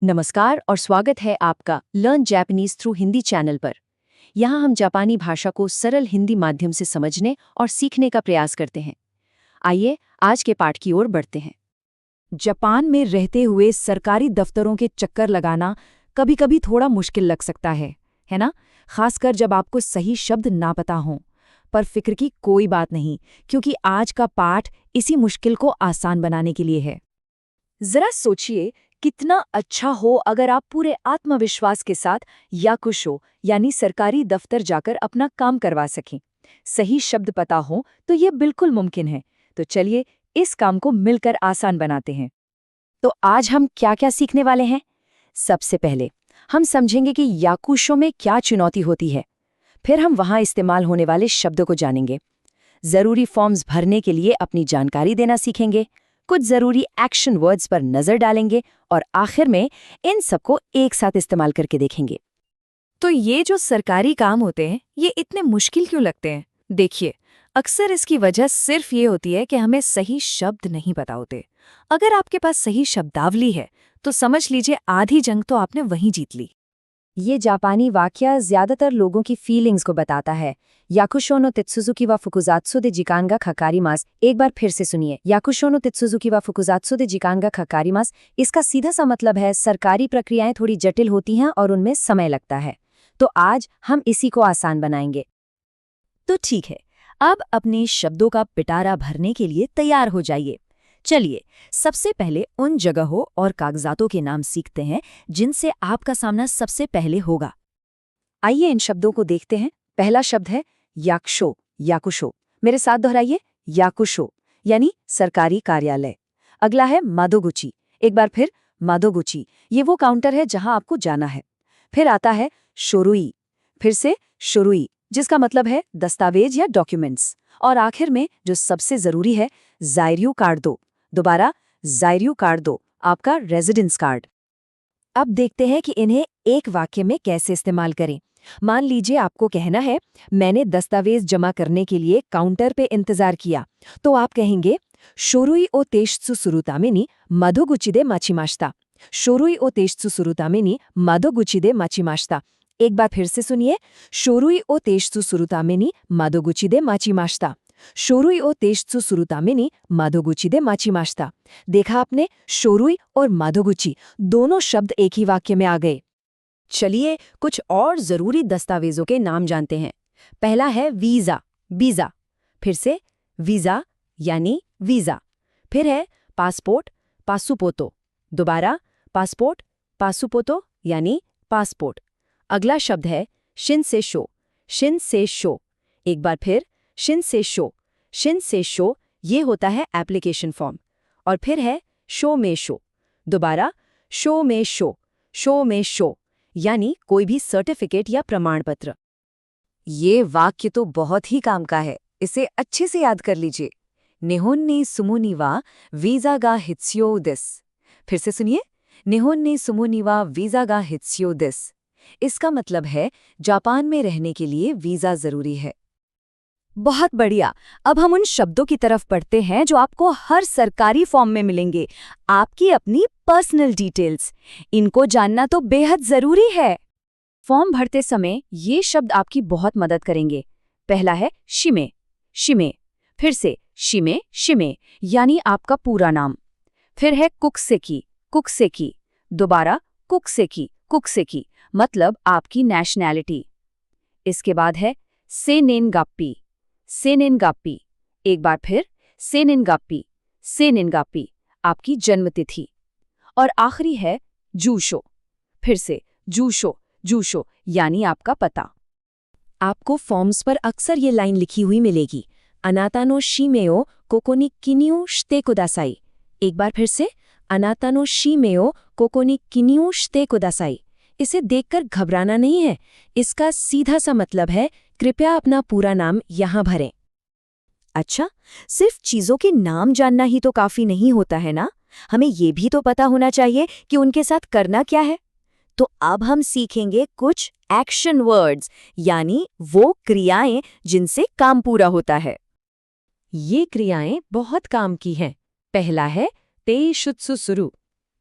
नमस्कार और स्वागत है आपका learn Japanese through Hindi channel पर। यहाँ हम जापानी भाषा को सरल हिंदी माध्यम से समझने और सीखने का प्रयास करते हैं। आइए आज के पाठ की ओर बढ़ते हैं। जापान में रहते हुए सरकारी दफ्तरों के चक्कर लगाना कभी-कभी थोड़ा मुश्किल लग सकता है ना? खासकर जब आपको सही शब्द ना पता हों। पर फिक्र की कोई बात नहीं, क्योंकि आज का पाठ इसी मुश्किल को आसान बनाने के लिए है। जरा सोचिए, कितना अच्छा हो अगर आप पूरे आत्मविश्वास के साथ याकुशो यानी सरकारी दफ्तर जाकर अपना काम करवा सकें। सही शब्द पता हो तो ये बिल्कुल मुमकिन है। तो चलिए इस काम को मिलकर आसान बनाते हैं। तो आज हम क्या-क्या सीखने वाले हैं? सबसे पहले हम समझेंगे कि याकुशो में क्या चुनौती होती है। फिर हम वहाँ इस्तेमाल होने वाले शब्दों को जानेंगे। ज़रूरी फॉर्म्स भरने के लिए अपनी जानकारी देना सीखेंगे, कुछ ज़रूरी एक्शन वर्ड्स पर नज़र डालेंगे और आखिर में इन सबको एक साथ इस्तेमाल करके देखेंगे। तो ये जो सरकारी काम होते हैं, ये इतने मुश्किल क्यों लगते हैं? देखिए, अक्सर इसकी वजह सिर्फ ये होती है कि हमें सही शब्द नहीं पता होते। अगर आपके पास सही शब्दावली है, तो समझ लीजिए आधी जंग तो आपने वहीं जीत ली। ये जापानी वाक्य ज़्यादातर लोगों की फीलिंग्स को बताता है। याकुशो नो तेत्सुजुकी वा फुकुजात्सु दे जिकान गा खकारिमास। एक बार फिर से सुनिए, याकुशो नो तेत्सुजुकी वा फुकुजात्सु दे जिकान गा खकारिमास। इसका सीधा सा मतलब है सरकारी प्रक्रियाएं थोड़ी जटिल होती हैं और उनमें समय लगता है। तो आज हम इसी को आसान बनाएंगे। तो ठीक है, अब अपने शब्दों का पिटारा भरने के लिए तैयार हो जाइए। चलिए, सबसे पहले उन जगहों और कागजातों के नाम सीखते हैं जिनसे आपका सामना सबसे पहले होगा। आइए इन शब्दों को देखते हैं। पहला शब्द है याकुशो, याकुशो। मेरे साथ दोहराइए, याकुशो यानी सरकारी कार्यालय। अगला है मादोगुची। एक बार फिर, मादोगुची। ये वो काउंटर है जहां आपको जाना है। फिर आता है शोरुई। फिर से शोरुई, जिसका मतलब है दस्तावेज या डॉक्यूमेंट्स। और आखिर में जो सबसे जरूरी है, जायरियू कार्ड दो। दोबारा, जायरियू कार्ड दो, आपका रेजिडेंस कार्ड। अब देखते हैं कि इन्हें एक वाक्य में कैसे इस्तेमाल करें। मान लीजिए आपको कहना है, मैंने दस्तावेज जमा करने के लिए काउंटर पे इंतजार किया। तो आप कहेंगे, शोरुई ओ तेशित्सु सुरुतामे नि मादोगुची दे माचिमाशिता। शोरुई ओ तेशित्सु सुरुतामे नि मादोगुची दे माचिमाशिता। एक बार फिर से सुनिए, शोरुई ओ तेशित्सु सुरुतामे नि मादोगुची दे माचिमाशिता। शोरुई ओ तेशित्सु सुरुतामे नि मादोगुची दे माचिमाशिता। देखा आपने, शोरुई और मादोगुची दोनों शब्द एक ही वाक्य में आ गए। चलिए कुछ और जरूरी दस्तावेजों के नाम जानते हैं। पहला है वीजा, वीजा। फिर से वीजा यानी वीजा। फिर है पासपोर्ट, पासुपोतो। दोबारा, पासपोर्ट, पासुपोतो यानी पासपोर्ट। अगला शब्द है शिनसेशो, शिनसेशो। एक बार फिर, शिनसेशो, शिनसेशो। ये होता है एप्लीकेशन फॉर्म। और फिर है शोमेशो। दोबारा, शोमेशो, शोमेशो यानी कोई भी सर्टिफिकेट या प्रमाण पत्र। ये वाक्य तो बहुत ही काम का है, इसे अच्छे से याद कर लीजिए। निहोन ने सुमुनिवा वीजा गा हित्स्यो दिस। फिर से सुनिए, निहोन ने सुमुनिवा वीजा गा हित्स्यो दिस। इसका मतलब है जापान में रहने के लिए वीजा जरूरी है। बहुत बढ़िया। अब हम उन शब्दों की तरफ पढ़ते हैं जो आपको हर सरकारी फॉर्म में मिलेंगे। आपकी अपनी पर्सनल डिटेल्स। इनको जानना तो बेहद जरूरी है। फॉर्म भरते समय ये शब्द आपकी बहुत मदद करेंगे। पहला है शिमे, शिमे। फिर से शिमे, शिमे यानी आपका पूरा नाम। फिर है कुकसेकी, कुकसेकी। दोबारा, कुकसेकी, कुकसेकी मतलब आपकी नेशनैलिटी। इसके बाद है सेनेनगाप्पी, सेनेनगाप्पी। एक बार फिर, सेनेनगाप्पी, सेनेनगाप्पी आपकी जन्मतिथि। और आखिरी है जूशो। फिर से जूशो, जूशो यानी आपका पता। आपको फॉर्म्स पर अक्सर ये लाइन लिखी हुई मिलेगी, अनातानो शिमेओ कोकोनी किनियो शिते कुदासाई। एक बार फिर से, अनातानो शिमेओ कोकोनी किनियो शिते कुदासाई। इसे देखकर घबराना नहीं है। इसका सीधा सा मतलब है, कृपया अपना पूरा नाम यहाँ भरें। अच्छा, सिर्फ चीजों के नाम जानना ही तो काफी नहीं होता है ना? हमें ये भी तो पता होना चाहिए कि उनके साथ करना क्या है। तो अब हम सीखेंगे कुछ एक्शन वर्ड्स, यानी वो क्रियाएं जिनसे काम पूरा होता है। ये क्रियाएं बहुत काम की हैं। पहला है तेशुत्सु सुरु।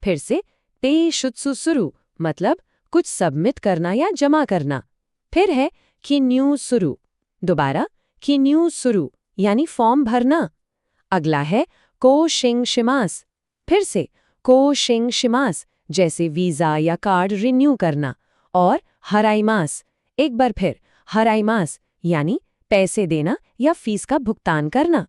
फिर से ते शुत्सुसुरु मतलब कुछ सबमिट करना या जमा करना। फिर है किन्यू सुरु, दोबारा किन्यू सुरु यानी फॉर्म भरना। अगला है को शिंग शिमास, फिर से को शिंग शिमास जैसे वीजा या कार्ड रिन्यू करना। और हराइमास, एक बार फिर हराइमास यानी पैसे देना या फीस का भुगतान करना।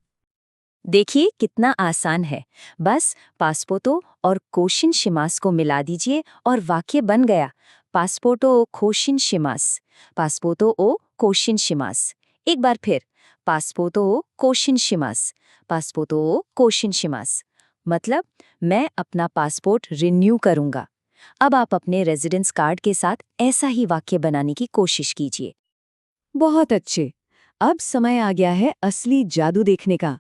देखिए कितना आसान है, बस पासपोर्टो और कोशिन शिमास को मिला दीजिए और वाक्य बन गया। पासपोर्टो ओ कोशिन शिमास, पासपोर्टो ओ कोशिन शिमास। एक बार फिर पासपोर्टो ओ कोशिन शिमास, पासपोर्टो ओ कोशिन शिमास। मतलब मैं अपना पासपोर्ट रिन्यू करूंगा। अब आप अपने रेजिडेंस कार्ड के साथ ऐसा ही वाक्य बनाने की कोशिश कीजिए। बहुत अच्छे। अब समय आ गया है असली जादू देखने का।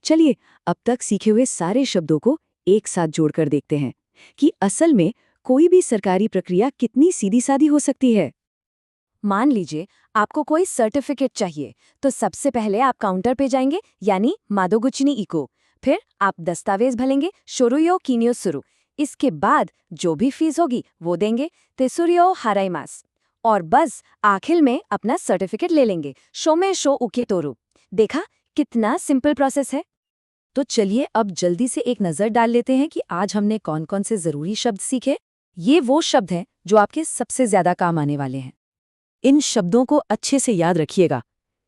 चलिए अब तक सीखे हुए सारे शब्दों को एक साथ जोड़कर देखते हैं कि असल में कोई भी सरकारी प्रक्रिया कितनी सीधी सादी हो सकती है। मान लीजिए आपको कोई सर्टिफिकेट चाहिए, तो सबसे पहले आप काउंटर पे जाएंगे यानी मादोगुचिनी इको। फिर आप दस्तावेज भरेंगे शोरुयो किन्यो सुरु। इसके बाद जो भी फीस होगी वो देंगे तेसुरियो हाराइमास। और बस आखिर में अपना सर्टिफिकेट ले लेंगे शोमे शो उके तोरु। देखा कितना सिंपल प्रोसेस है। तो चलिए अब जल्दी से एक नज़र डाल लेते हैं कि आज हमने कौन कौन से ज़रूरी शब्द सीखे। ये वो शब्द हैं जो आपके सबसे ज़्यादा काम आने वाले हैं। इन शब्दों को अच्छे से याद रखिएगा।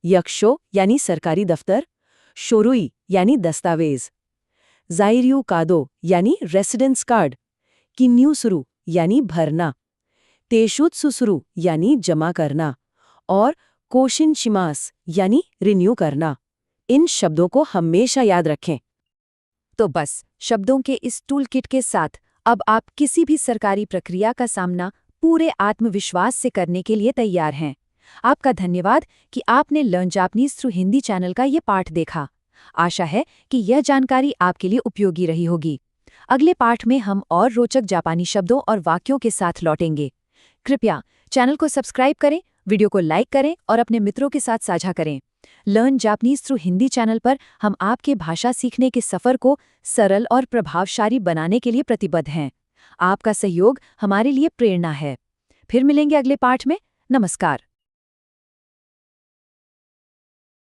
यक्षो यानी सरकारी दफ्तर, शोरुई यानी दस्तावेज, जाइरियू कादो यानी रेसिडेंस कार्ड, किन्यूसुरु यानी भरना, तेशुत्सुसुरु यानी जमा करना और कोशिन शिमास यानी रिन्यू करना। इन शब्दों को हमेशा याद रखें। तो बस शब्दों के इस टूल किट के साथ अब आप किसी भी सरकारी प्रक्रिया का सामना पूरे आत्मविश्वास से करने के लिए तैयार हैं। आपका धन्यवाद कि आपने learn Japanese through Hindi channel का ये पाठ देखा। आशा है कि यह जानकारी आपके लिए उपयोगी रही होगी। अगले पाठ में हम और रोचक जापानी शब्दों और वाक्यों के साथ लौटेंगे। कृपया चैनल को सब्सक्राइब करें, वीडियो को लाइक करें और अपने मित्रों के साथ साझा करें। Learn Japanese through Hindi channel पर हम आपके भाषा सीखने के सफ़र को सरल और प्रभावशाली बनाने के लिए प्रतिबद्ध हैं। आपका सहयोग हमारे लिए प्रेरणा है। फिर मिलेंगे अगले पाठ में। नमस्कार।